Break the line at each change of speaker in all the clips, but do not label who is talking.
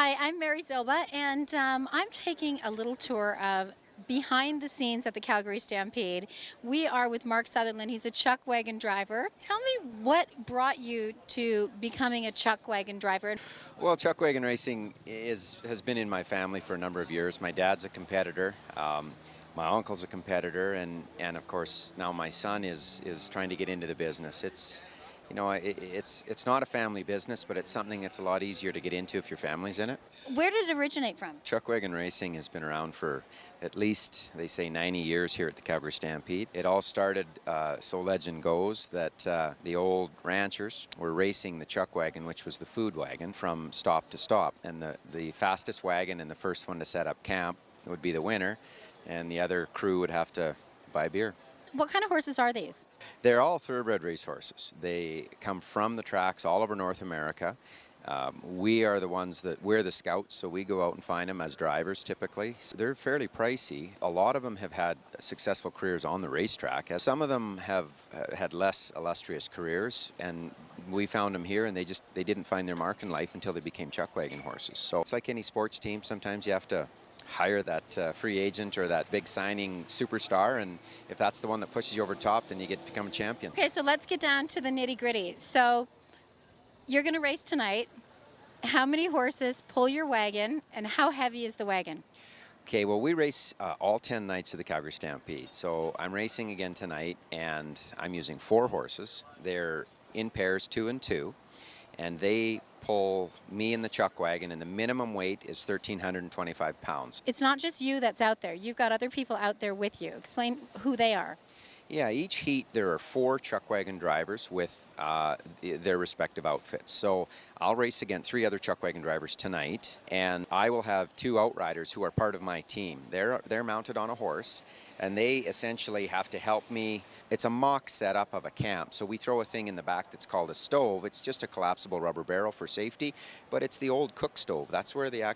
Hi, I'm Mary Zilba, and I'm taking a little tour of behind the scenes at the Calgary Stampede. We are with Mark Sutherland. He's a chuck wagon driver. Tell me what brought you to becoming a chuck wagon driver.
Well, chuckwagon racing has been in my family for a number of years. My dad's a competitor. My uncle's a competitor, and of course now my son is trying to get into the business. It's not a family business, but it's something that's a lot easier to get into if your family's in it.
Where did it originate from?
Chuckwagon racing has been around for at least, they say, 90 years here at the Calgary Stampede. It all started, so legend goes, that the old ranchers were racing the chuckwagon, which was the food wagon, from stop to stop. And the fastest wagon and the first one to set up camp would be the winner, and the other crew would have to buy beer.
What kind of horses are these?
They're all thoroughbred racehorses. They come from the tracks all over North America. We are the ones we're the scouts, so we go out and find them as drivers typically. So they're fairly pricey. A lot of them have had successful careers on the racetrack. Some of them have had less illustrious careers, and we found them here, and they didn't find their mark in life until they became chuckwagon horses. So it's like any sports team. Sometimes you have to hire that free agent or that big signing superstar, and if that's the one that pushes you over top, then you get to become a champion.
Okay, so let's get down to the nitty-gritty. So you're going to race tonight. How many horses pull your wagon, and how heavy is the wagon?
Okay, well, we race all 10 nights of the Calgary Stampede. So I'm racing again tonight, and I'm using 4 horses. They're in pairs, 2 and 2, and they pull me in the chuck wagon, and the minimum weight is 1,325 pounds.
It's not just you that's out there. You've got other people out there with you. Explain who they are.
Yeah, each heat there are 4 chuck wagon drivers with their respective outfits. So I'll race against 3 other chuck wagon drivers tonight, and I will have 2 outriders who are part of my team. They're mounted on a horse, and they essentially have to help me. It's a mock setup of a camp, so we throw a thing in the back that's called a stove. It's just a collapsible rubber barrel for safety, but it's the old cook stove. That's where the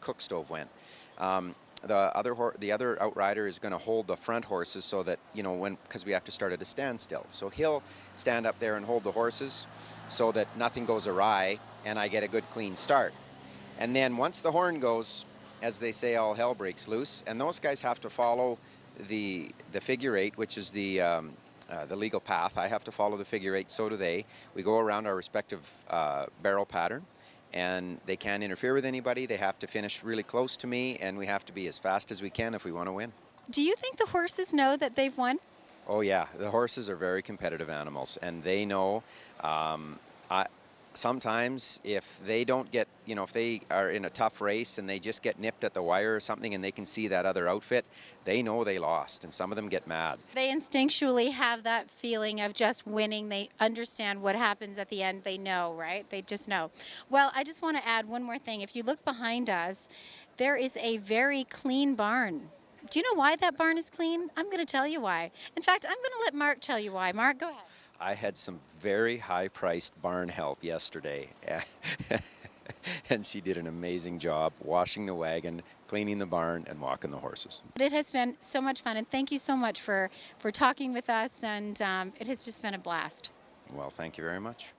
cook stove went. The other outrider is going to hold the front horses so that, because we have to start at a standstill. So he'll stand up there and hold the horses so that nothing goes awry and I get a good clean start. And then once the horn goes, as they say, all hell breaks loose, and those guys have to follow the figure 8, which is the legal path. I have to follow the figure 8, so do they. We go around our respective barrel pattern, and they can't interfere with anybody. They have to finish really close to me, and we have to be as fast as we can if we want to win.
Do you think the horses know that they've won?
Oh yeah, the horses are very competitive animals, and they know. Sometimes if they don't get, if they are in a tough race and they just get nipped at the wire or something and they can see that other outfit, they know they lost, and some of them get mad.
They instinctually have that feeling of just winning. They understand what happens at the end. They know, right? They just know. Well, I just want to add one more thing. If you look behind us, there is a very clean barn. Do you know why that barn is clean? I'm going to tell you why. In fact, I'm going to let Mark tell you why. Mark, go ahead.
I had some very high-priced barn help yesterday, and she did an amazing job washing the wagon, cleaning the barn, and walking the horses.
It has been so much fun, and thank you so much for talking with us, and it has just been a blast.
Well, thank you very much.